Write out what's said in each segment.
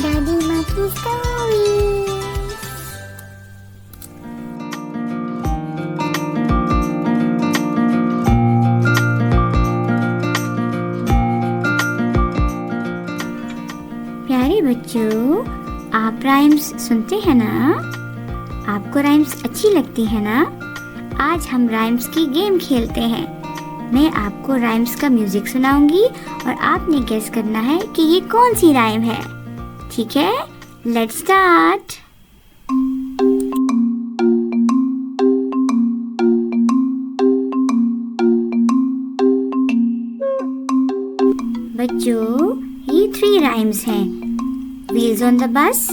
दादी माँ की स्टोरीज। प्यारे बच्चों, आप राइम्स सुनते हैं ना? आपको राइम्स अच्छी लगती है ना? आज हम राइम्स की गेम खेलते हैं। मैं आपको राइम्स का म्यूजिक सुनाऊंगी और आपने गेस करना है कि ये कौन सी राइम है। ठीक है, लेट्स स्टार्ट। बच्चों, ये 3 राइम्स हैं। Wheels on the bus,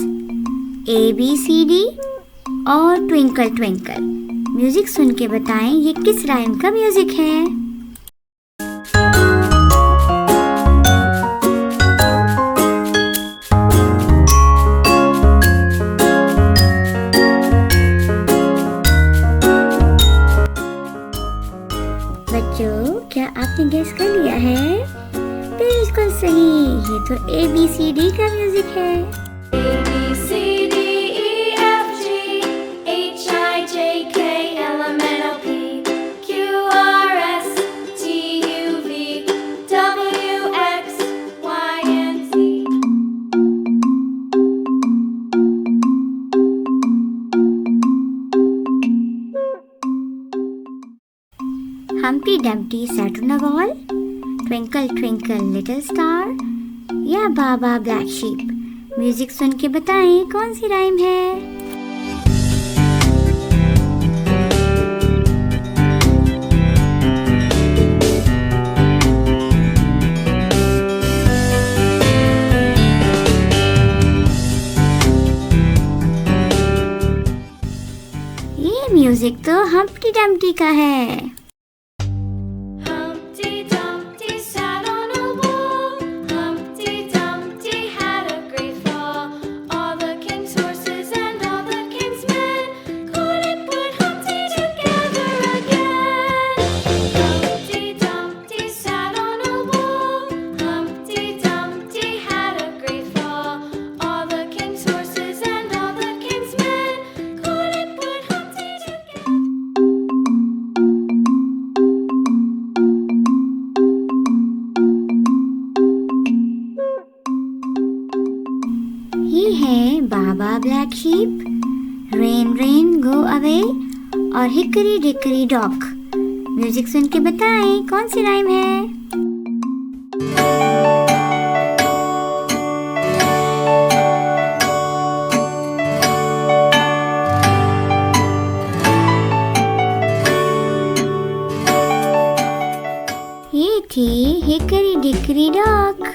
ABCD और ट्विंकल ट्विंकल। म्यूजिक सुन के बताएं ये किस राइम का म्यूजिक है। बच्चों, क्या आपने गेस कर लिया है? बिल्कुल सही, ये तो ABCD का म्यूजिक है। Humpty Dumpty sat on a wall, twinkle twinkle little star, या बाबा ब्लैक शीप। म्यूजिक सुन के बताएं कौन सी राइम है। ये म्यूजिक तो हम्प्टी डम्प्टी का है। ये है baa baa black sheep, rain rain go away और हिकरी डिकरी डॉक। म्यूजिक सुन के बताएं कौन सी राइम है। ये थी हिकरी डिकरी डॉक।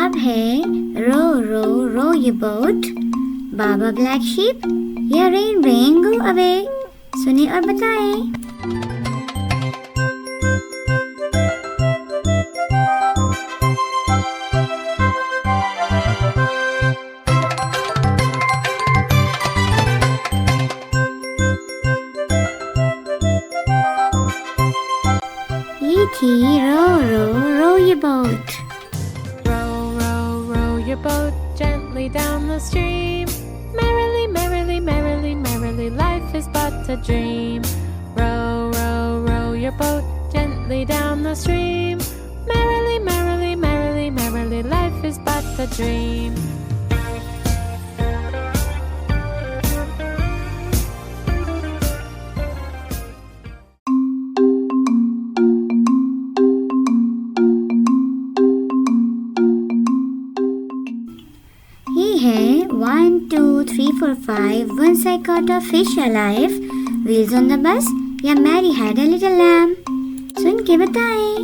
अब है रो रो रो ये बोट, बाबा ब्लैक शीप या रेन रेन गो अवे। सुने और बताएं। ये थी रो रो रो ये boat. Your boat gently down the stream. Merrily, merrily, merrily, merrily, life is but a dream. Row, row, row your boat gently down the stream. Merrily, merrily, merrily, merrily, life is but a dream. ये है 1 2 3 4 5 once I caught a fish alive, wheels on the bus या Mary had a little lamb? सुन के बताएं।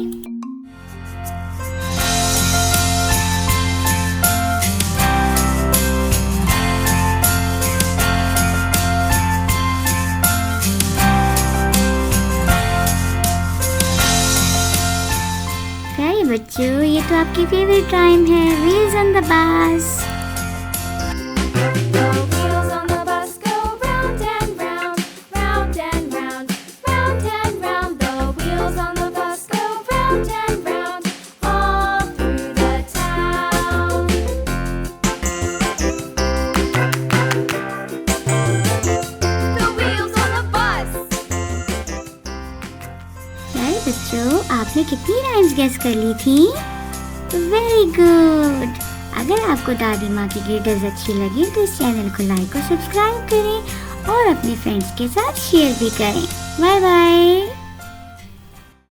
प्यारे बच्चों, ये तो आपकी फेवरेट राइम है, व्हील्स ऑन द बस। बच्चों, आपने कितनी राइम्स गेस कर ली थी? Very good. अगर आपको दादी माँ की गिडल्स अच्छी लगी तो इस चैनल को लाइक और सब्सक्राइब करें और अपने फ्रेंड्स के साथ शेयर भी करें। Bye bye.